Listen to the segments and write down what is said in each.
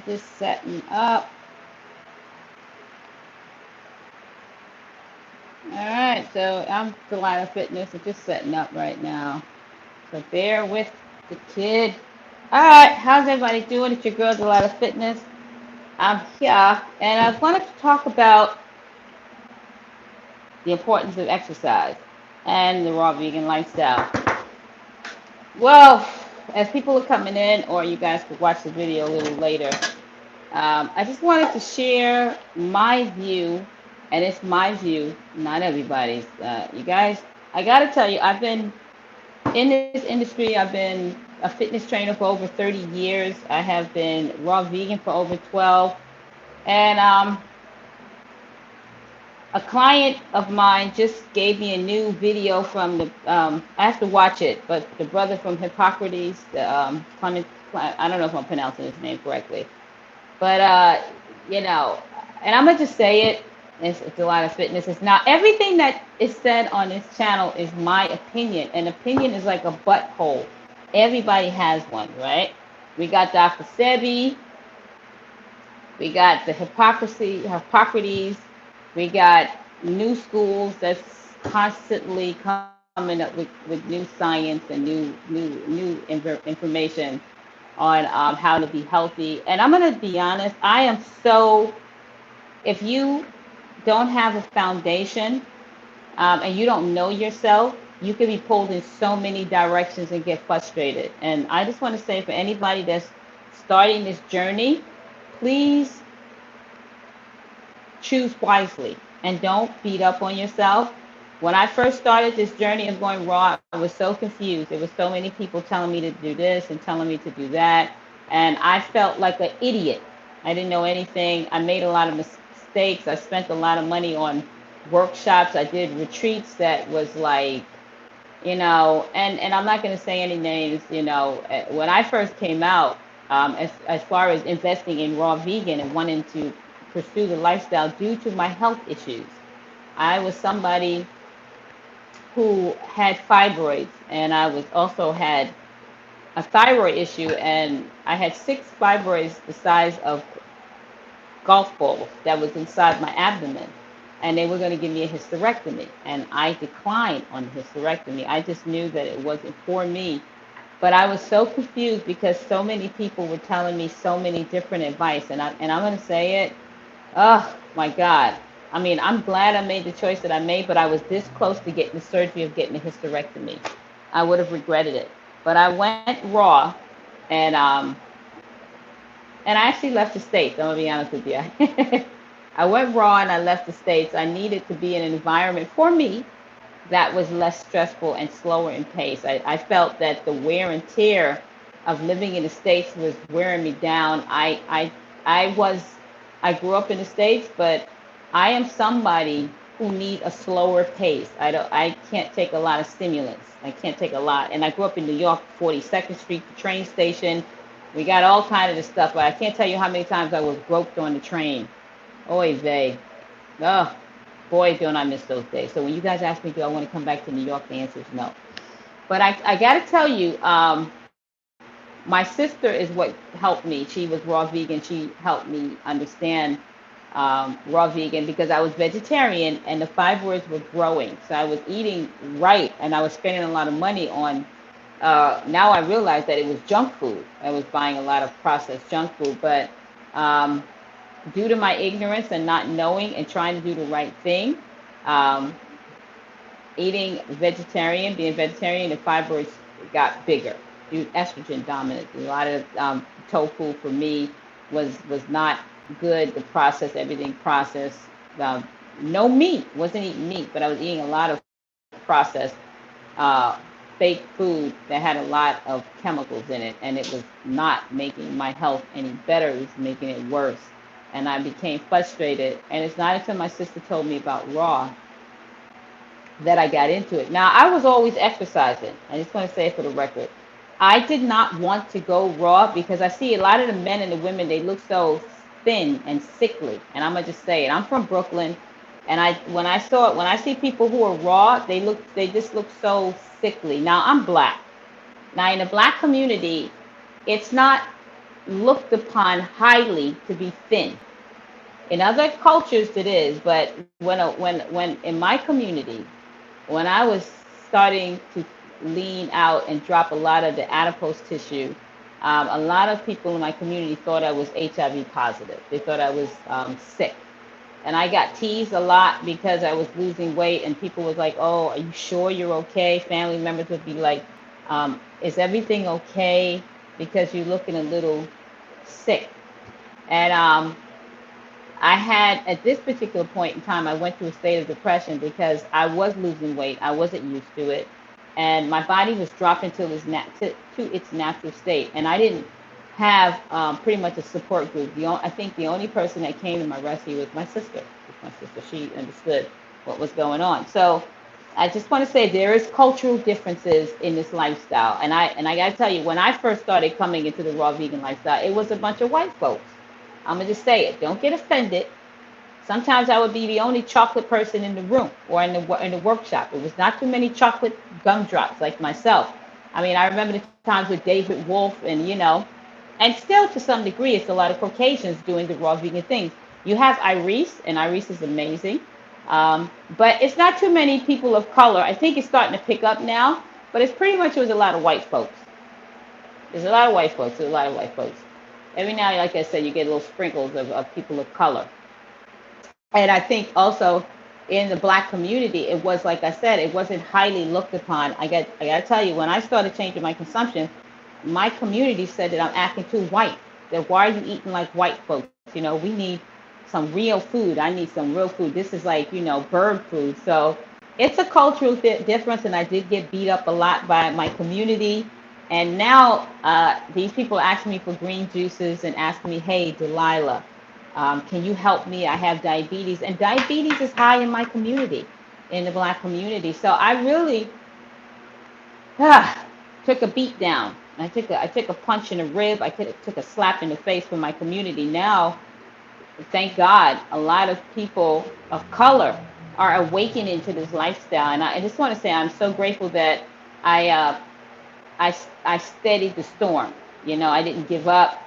Just setting up. All right, so I'm Delilah Fitness. I'm just setting up right now. So bear with the kid. All right, how's everybody doing? It's your girl Delilah Fitness. I'm here, and I wanted to talk about the importance of exercise and the raw vegan lifestyle. Well, as people are coming in, or you guys could watch the video a little later, I just wanted to share my view, and it's my view, not everybody's. You guys, I got to tell you, I've been in this industry. I've been a fitness trainer for over 30 years. I have been raw vegan for over 12. And a client of mine just gave me a new video from the, I have to watch it, but the brother from Hippocrates, I don't know if I'm pronouncing his name correctly. But and I'm gonna just say it. It's a lot of fitness. It's not everything that is said on this channel is my opinion. An opinion is like a butthole. Everybody has one, right? We got Dr. Sebi. We got the Hippocrates. We got new schools that's constantly coming up with new science and new information on how to be healthy. And I'm going to be honest, I am so, if you don't have a foundation and you don't know yourself, you can be pulled in so many directions and get frustrated. And I just want to say for anybody that's starting this journey, please choose wisely and don't beat up on yourself. When I first started this journey of going raw, I was so confused. There were so many people telling me to do this and telling me to do that. And I felt like an idiot. I didn't know anything. I made a lot of mistakes. I spent a lot of money on workshops. I did retreats that was like, and I'm not going to say any names, when I first came out, as far as investing in raw vegan and wanting to pursue the lifestyle due to my health issues. I was somebody who had fibroids, and I was also had a thyroid issue, and I had 6 fibroids the size of golf balls that was inside my abdomen, and they were going to give me a hysterectomy, and I declined on the hysterectomy. I just knew that it wasn't for me. But I was so confused because so many people were telling me so many different advice, and I'm going to say it. Oh my God. I mean, I'm glad I made the choice that I made, but I was this close to getting the surgery of getting a hysterectomy. I would have regretted it. But I went raw, and I actually left the States. I'm gonna be honest with you. I went raw and I left the States. I needed to be in an environment for me that was less stressful and slower in pace. I felt that the wear and tear of living in the States was wearing me down. I was I grew up in the States, but I am somebody who need a slower pace. I can't take a lot of stimulants. I can't take a lot. And I grew up in New York, 42nd Street, the train station. We got all kind of stuff, but I can't tell you how many times I was groped on the train. Oy vey. Oh, boy, don't I miss those days. So when you guys ask me, do I want to come back to New York, the answer is no. But I got to tell you, my sister is what helped me. She was raw vegan. She helped me understand raw vegan because I was vegetarian and the fibroids were growing. So I was eating right and I was spending a lot of money on. Now I realize that it was junk food. I was buying a lot of processed junk food, but um, due to my ignorance and not knowing and trying to do the right thing, um, being vegetarian, the fibroids got bigger. Estrogen dominant. A lot of tofu for me was not good. The process, everything processed. Um, no meat. Wasn't eating meat, but I was eating a lot of processed uh, fake food that had a lot of chemicals in it, and it was not making my health any better. It was making it worse, and I became frustrated. And it's not until my sister told me about raw that I got into it. Now, I was always exercising. I just want to say it for the record. I did not want to go raw because I see a lot of the men and the women, they look so thin and sickly. And I'm going to just say it. I'm from Brooklyn. And when I see people who are raw, they just look so sickly. Now, I'm black. Now, in the black community, it's not looked upon highly to be thin. In other cultures, it is, but when in my community, when I was starting to lean out and drop a lot of the adipose tissue, a lot of people in my community thought I was HIV positive. They thought I was sick. And I got teased a lot because I was losing weight, and people was like, "Oh, are you sure you're okay?" Family members would be like, "Is everything okay? Because you're looking a little sick." And I had, at this particular point in time, I went through a state of depression because I was losing weight. I wasn't used to it. And my body was dropping to its natural state. And I didn't have pretty much a support group. I think the only person that came to my rescue was my sister. She understood what was going on. So I just want to say there is cultural differences in this lifestyle. And I got to tell you, when I first started coming into the raw vegan lifestyle, it was a bunch of white folks. I'm gonna just say it. Don't get offended. Sometimes I would be the only chocolate person in the room or in the workshop. It was not too many chocolate gumdrops like myself. I mean, I remember the times with David Wolf, and still to some degree, it's a lot of Caucasians doing the raw vegan things. You have Iris, and Iris is amazing. But it's not too many people of color. I think it's starting to pick up now, but it's pretty much it was a lot of white folks. There's a lot of white folks. There's a lot of white folks. Every now, like I said, you get little sprinkles of people of color. And I think also in the black community, it was like I said, it wasn't highly looked upon. I got to tell you, when I started changing my consumption, my community said that I'm acting too white. That why are you eating like white folks? We need some real food. I need some real food. This is like bird food. So it's a cultural difference, and I did get beat up a lot by my community. And now these people ask me for green juices and ask me, "Hey, Delilah, can you help me? I have diabetes," and diabetes is high in my community, in the black community. So I really took a beat down. I took a punch in the rib. I took a slap in the face from my community. Now, thank God, a lot of people of color are awakening to this lifestyle, and I just want to say I'm so grateful that I uh, I steadied the storm. I didn't give up.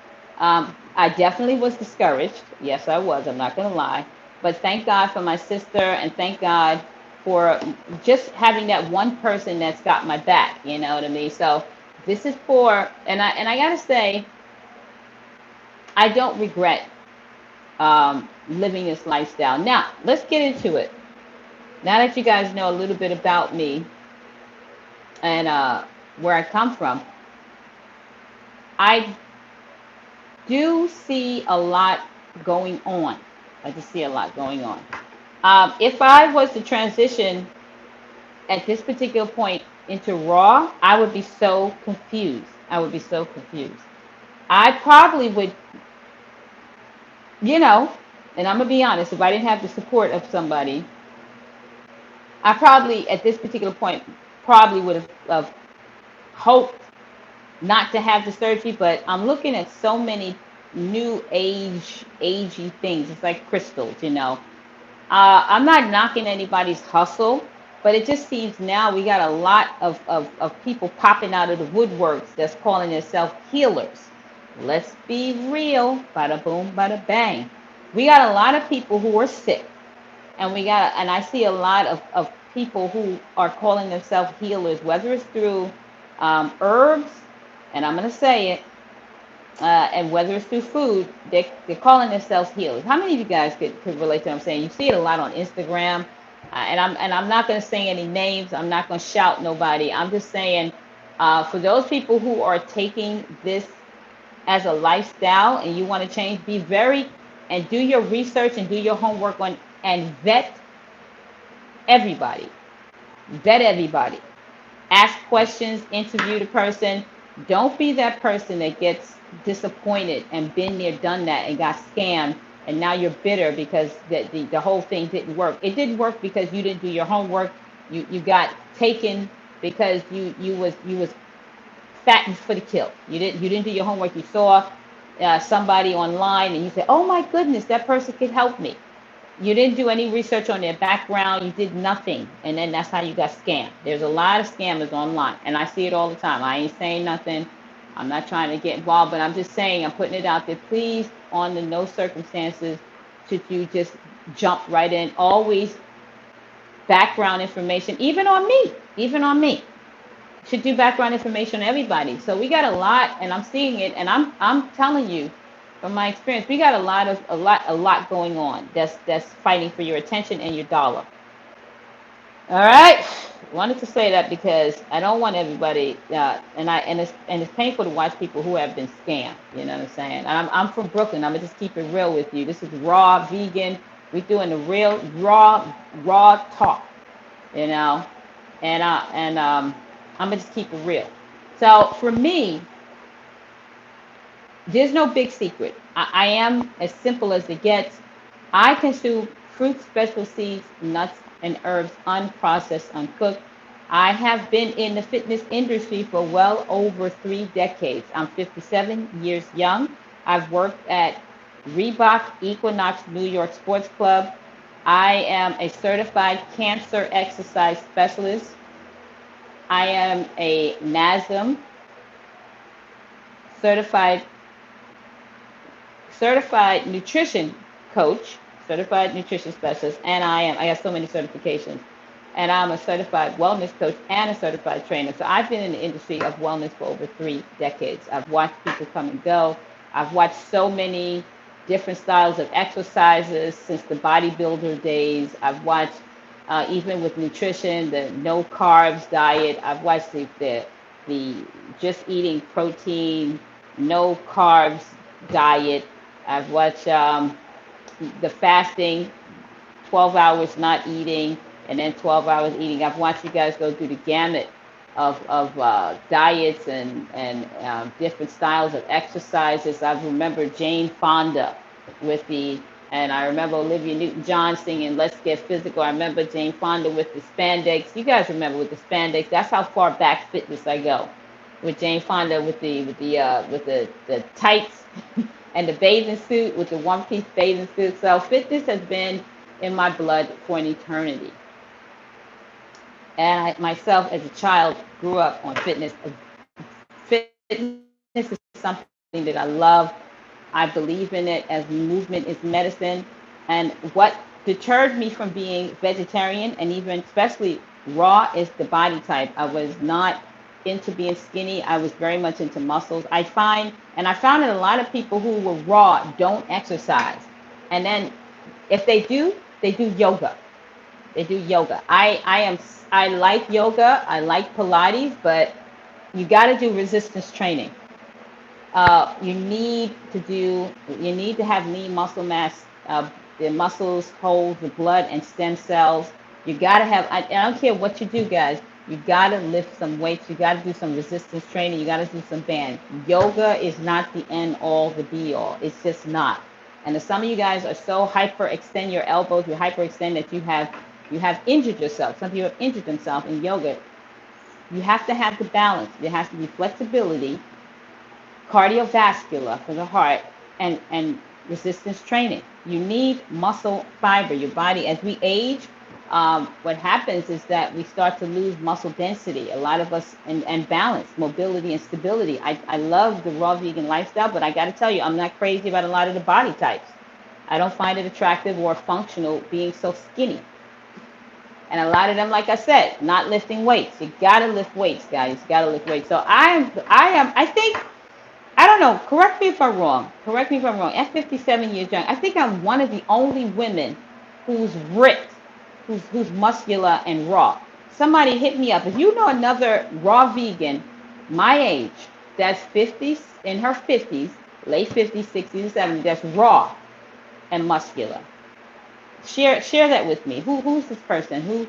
I definitely was discouraged. Yes, I was. I'm not going to lie. But thank God for my sister, and thank God for just having that one person that's got my back. You know what I mean? So this is for, and I got to say, I don't regret living this lifestyle. Now, let's get into it. Now that you guys know a little bit about me and where I come from, I do see a lot going on. I just see a lot going on. If I was to transition at this particular point into Raw, I would be so confused. I would be so confused. I probably would, you know, and I'm going to be honest, if I didn't have the support of somebody, I probably, at this particular point, probably would have hoped not to have the surgery, but I'm looking at so many new agey things. It's like crystals. I'm not knocking anybody's hustle, but it just seems now we got a lot of people popping out of the woodworks that's calling themselves healers. Let's be real. Bada boom, bada bang. We got a lot of people who are sick, and I see a lot of people who are calling themselves healers, whether it's through herbs, and I'm going to say it, and whether it's through food, they're calling themselves healers. How many of you guys could relate to what I'm saying? You see it a lot on Instagram, and I'm not going to say any names. I'm not going to shout nobody. I'm just saying, for those people who are taking this as a lifestyle and you want to change, be very and do your research and do your homework on and everybody. Vet everybody. Ask questions, interview the person. Don't be that person that gets disappointed and been there, done that, and got scammed, and now you're bitter because the whole thing didn't work. It didn't work because you didn't do your homework. You got taken because you was fattened for the kill. You didn't do your homework. You saw somebody online and you said, "Oh my goodness, that person could help me." You didn't do any research on their background. You did nothing. And then that's how you got scammed. There's a lot of scammers online. And I see it all the time. I ain't saying nothing. I'm not trying to get involved, but I'm just saying, I'm putting it out there. Please, on the no circumstances, should you just jump right in. Always background information, even on me, even on me. Should do background information on everybody. So we got a lot, and I'm seeing it, and I'm telling you, from my experience, we got a lot going on. That's fighting for your attention and your dollar. All right. Wanted to say that because I don't want everybody, and it's painful to watch people who have been scammed. You know what I'm saying? And I'm from Brooklyn. I'm gonna just keep it real with you. This is raw vegan. We doing the real raw talk. You know, and I'm gonna just keep it real. So for me, there's no big secret. I am as simple as it gets. I consume fruits, vegetable seeds, nuts, and herbs, unprocessed, uncooked. I have been in the fitness industry for well over 3 decades. I'm 57 years young. I've worked at Reebok, Equinox, New York Sports Club. I am a certified cancer exercise specialist. I am a NASM certified nutrition coach, certified nutrition specialist, and I have so many certifications. And I'm a certified wellness coach and a certified trainer. So I've been in the industry of wellness for over 3 decades. I've watched people come and go. I've watched so many different styles of exercises since the bodybuilder days. I've watched even with nutrition, the no carbs diet. I've watched the just eating protein, no carbs diet. I've watched the fasting, 12 hours not eating, and then 12 hours eating. I've watched you guys go through the gamut of diets and different styles of exercises. I remember Jane Fonda with and I remember Olivia Newton-John singing "Let's Get Physical." I remember Jane Fonda with the spandex. You guys remember with the spandex? That's how far back fitness I go. With Jane Fonda with the tights and the bathing suit with the one-piece bathing suit. So fitness has been in my blood for an eternity. And I myself, as a child, grew up on fitness. Fitness is something that I love. I believe in it as movement is medicine. And what deterred me from being vegetarian and even especially raw is the body type. I was not into being skinny. I was very much into muscles. I found that a lot of people who were raw don't exercise. And then if they do yoga. They do yoga. I like yoga. I like Pilates, but you got to do resistance training. You need to have lean muscle mass. The muscles hold the blood and stem cells. You got to have. I don't care what you do, guys. You got to lift some weights. You got to do some resistance training. You got to do some band. Yoga is not the end all, the be all. It's just not. And if some of you guys are so hyperextend your elbows, you hyperextend that you have injured yourself. Some people have injured themselves in yoga. You have to have the balance. There has to be flexibility, cardiovascular for the heart, and resistance training. You need muscle fiber. Your body, as we age, what happens is that we start to lose muscle density. A lot of us, and balance, mobility, and stability. I love the raw vegan lifestyle, but I got to tell you, I'm not crazy about a lot of the body types. I don't find it attractive or functional being so skinny. And a lot of them, like I said, not lifting weights. You gotta lift weights, guys. You gotta lift weights. So I think, I don't know, correct me if I'm wrong. Correct me if I'm wrong. At 57 years young, I think I'm one of the only women who's ripped, who's muscular and raw. Somebody hit me up. If you know another raw vegan my age that's 50s, in her 50s, late 50s, 60s, and 70s, that's raw and muscular. Share that with me. Who's this person?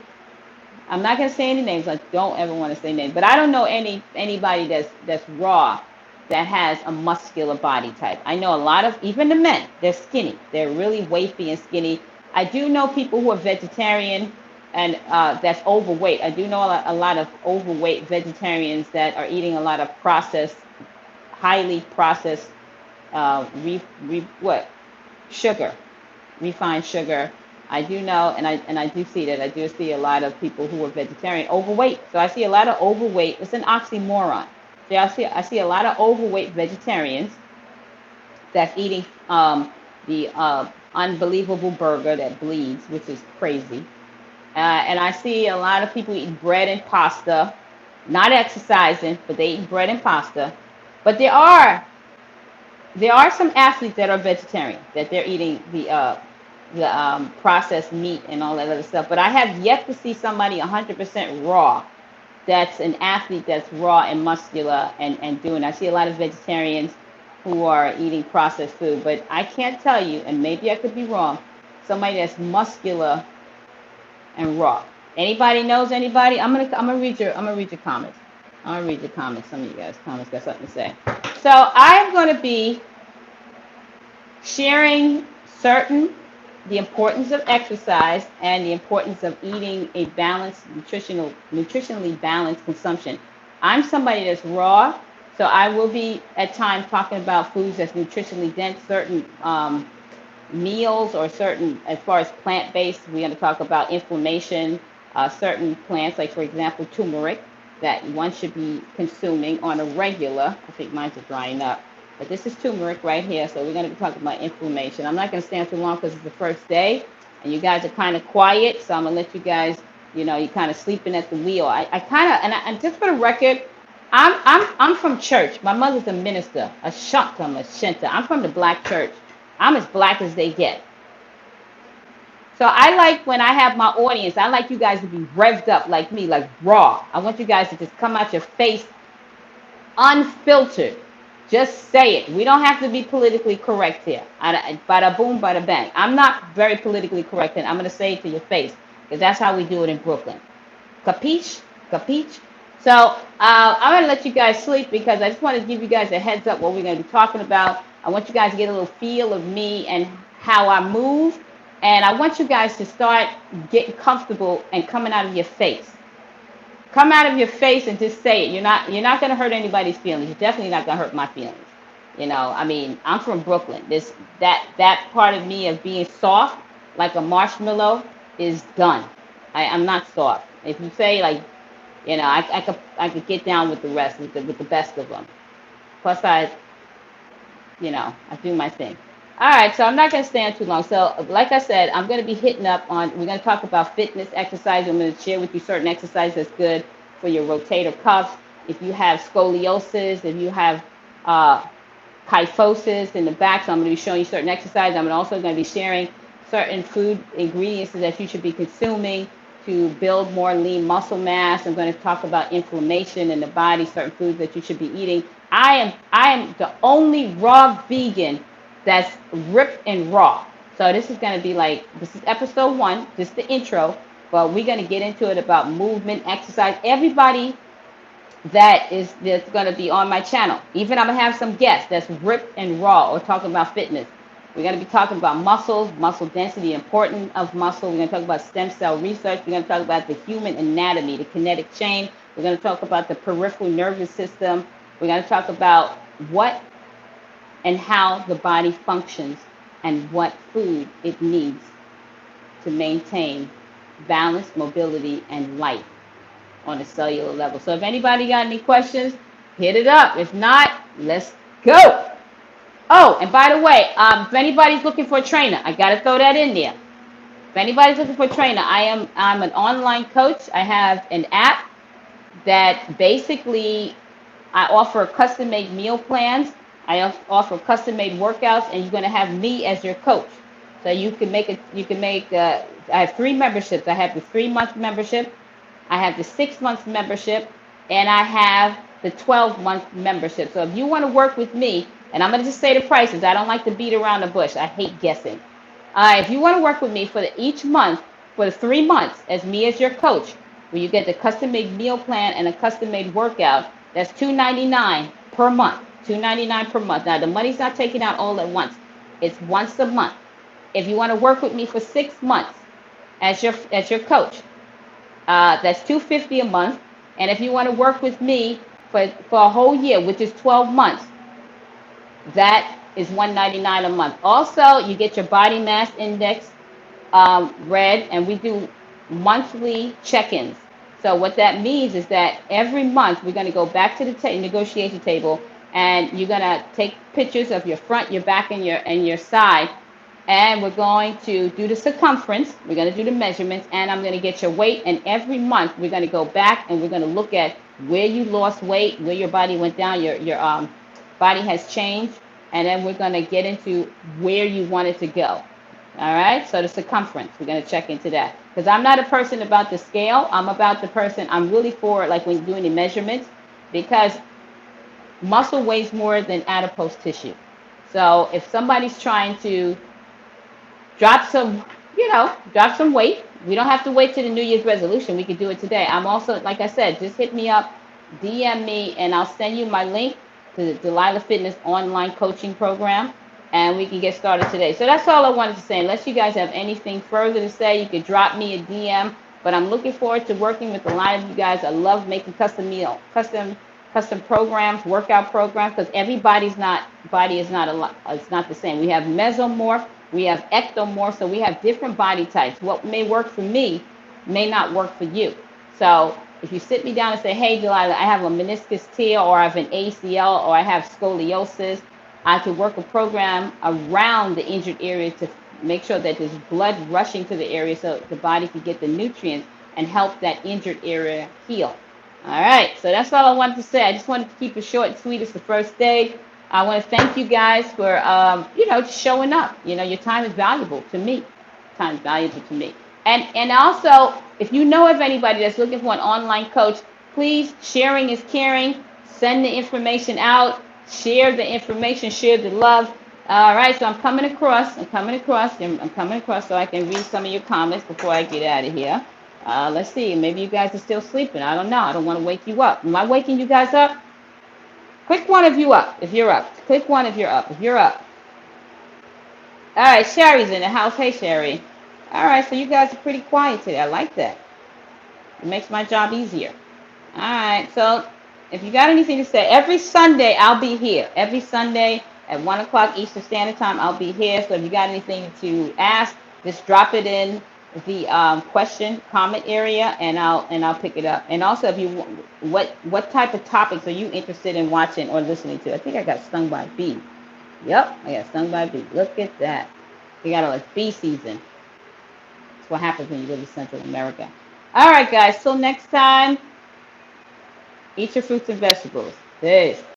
I'm not gonna say any names. I don't ever want to say names, but I don't know anybody that's raw that has a muscular body type. I know a lot of even the men. They're skinny. They're really wafy and skinny. I do know people who are vegetarian and that's overweight. I do know a lot of overweight vegetarians that are eating a lot of processed, highly processed, what sugar, refined sugar. I do know, and I do see that. I do see a lot of people who are vegetarian overweight. So I see a lot of overweight. It's an oxymoron. See, I see a lot of overweight vegetarians that's eating the unbelievable burger that bleeds, which is crazy. And I see a lot of people eating bread and pasta, not exercising, but they eat bread and pasta. But there are some athletes that are vegetarian, that they're eating the processed meat and all that other stuff. But I have yet to see somebody 100% raw that's an athlete that's raw and muscular and doing. I see a lot of vegetarians who are eating processed food, but I can't tell you, and maybe I could be wrong, somebody that's muscular and raw. Anybody knows anybody? I'm gonna read your comments. I'm gonna read your comments. Some of you guys comments got something to say. So I'm gonna be sharing certain the importance of exercise and the importance of eating a balanced nutritionally balanced consumption. I'm somebody that's raw, so I will be at times talking about foods that's nutritionally dense, certain meals or certain, as far as plant-based, we're going to talk about inflammation, certain plants, like for example, turmeric, that one should be consuming on a regular. I think mine's are drying up. But this is turmeric right here, so we're going to be talking about inflammation. I'm not going to stand too long because it's the first day, and you guys are kind of quiet, so I'm going to let you guys, you're kind of sleeping at the wheel. I kind of, and just for the record, I'm from church. My mother's a minister, a shanta, a shinta. I'm from the black church. I'm as black as they get. So I like when I have my audience, I like you guys to be revved up like me, like raw. I want you guys to just come out your face unfiltered. Just say it. We don't have to be politically correct here. Bada boom, bada bang. I'm not very politically correct, and I'm going to say it to your face because that's how we do it in Brooklyn. Capiche? Capiche? So I'm going to let you guys sleep because I just want to give you guys a heads up what we're going to be talking about. I want you guys to get a little feel of me and how I move. And I want you guys to start getting comfortable and coming out of your face. Come out of your face and just say it. You're not going to hurt anybody's feelings. You're definitely not going to hurt my feelings. I mean, I'm from Brooklyn. That part of me of being soft, like a marshmallow, is done. I'm not soft. If you say like, I could get down with the rest, with the best of them. Plus, I do my thing. All right, so I'm not going to stand too long. So, like I said, I'm going to be hitting up on, we're going to talk about fitness exercise. I'm going to share with you certain exercises that's good for your rotator cuffs. If you have scoliosis, if you have kyphosis in the back, so I'm going to be showing you certain exercises. I'm also going to be sharing certain food ingredients that you should be consuming to build more lean muscle mass. I'm going to talk about inflammation in the body, certain foods that you should be eating. I am the only raw vegan that's ripped and raw. So this is episode 1, just the intro, but we're going to get into it about movement, exercise. Everybody that's going to be on my channel. Even I'm going to have some guests that's ripped and raw or talking about fitness. We're going to be talking about muscles, muscle density, importance of muscle. We're going to talk about stem cell research. We're going to talk about the human anatomy, the kinetic chain. We're going to talk about the peripheral nervous system. We're going to talk about what and how the body functions and what food it needs to maintain balance, mobility, and life on a cellular level. So if anybody got any questions, hit it up. If not, let's go. Oh, and by the way, if anybody's looking for a trainer, I got to throw that in there. If anybody's looking for a trainer, I'm an online coach. I have an app that basically I offer custom-made meal plans. I offer custom-made workouts, and you're going to have me as your coach. So you can make it. I have 3 memberships. I have the 3-month membership, I have the 6-month membership, and I have the 12-month membership. So if you want to work with me, and I'm going to just say the prices. I don't like to beat around the bush. I hate guessing. If you want to work with me for each month, for the 3 months, as me as your coach, where you get the custom-made meal plan and a custom-made workout, that's $299 per month. $299 per month. Now the money's not taken out all at once. It's once a month. If you want to work with me for 6 months as your coach, that's $250 a month. And if you want to work with me for a whole year, which is 12 months, that is $199 a month. Also, you get your body mass index read, and we do monthly check-ins. So what that means is that every month we're going to go back to the negotiation table, and you're going to take pictures of your front, your back, and your side, and we're going to do the circumference. We're going to do the measurements, and I'm going to get your weight. And every month we're going to go back and we're going to look at where you lost weight, where your body went down, your body has changed, and then we're going to get into where you want it to go. All right, so the circumference, we're going to check into that. Because I'm not a person about the scale, I'm about the person, I'm really for like when doing the measurements, because muscle weighs more than adipose tissue. So if somebody's trying to drop some, drop some weight. We don't have to wait till the New Year's resolution. We could do it today. I'm also, like I said, just hit me up, DM me, and I'll send you my link to the Delilah Fitness online coaching program, and we can get started today. So that's all I wanted to say. Unless you guys have anything further to say, you could drop me a DM. But I'm looking forward to working with a lot of you guys. I love making custom programs, workout programs, because everybody's not body is not a lot. It's not the same. We have mesomorph, we have ectomorph, so we have different body types. What may work for me may not work for you. So if you sit me down and say, "Hey, Delilah, I have a meniscus tear, or I have an ACL, or I have scoliosis," I can work a program around the injured area to make sure that there's blood rushing to the area so the body can get the nutrients and help that injured area heal. All right, so that's all I wanted to say. I just wanted to keep it short and sweet. It's the first day. I want to thank you guys for, showing up. Your time is valuable to me. Time is valuable to me. And also, if you know of anybody that's looking for an online coach, please, sharing is caring. Send the information out. Share the information. Share the love. All right, so I'm coming across. I'm coming across so I can read some of your comments before I get out of here. Let's see. Maybe you guys are still sleeping. I don't know. I don't want to wake you up. Am I waking you guys up? Click one of you up if you're up. Click one if you're up. If you're up. All right, Sherry's in the house. Hey, Sherry. All right, so you guys are pretty quiet today. I like that. It makes my job easier. All right, so if you got anything to say, every Sunday I'll be here. Every Sunday at 1 o'clock Eastern Standard Time, I'll be here. So if you got anything to ask, just drop it in the question comment area, and I'll pick it up. And also, if you what type of topics are you interested in watching or listening to? I think I got stung by a bee. Yep, I got stung by a bee. Look at that. We got a bee season. That's what happens when you live in Central America. All right, guys. Till next time. Eat your fruits and vegetables. Peace.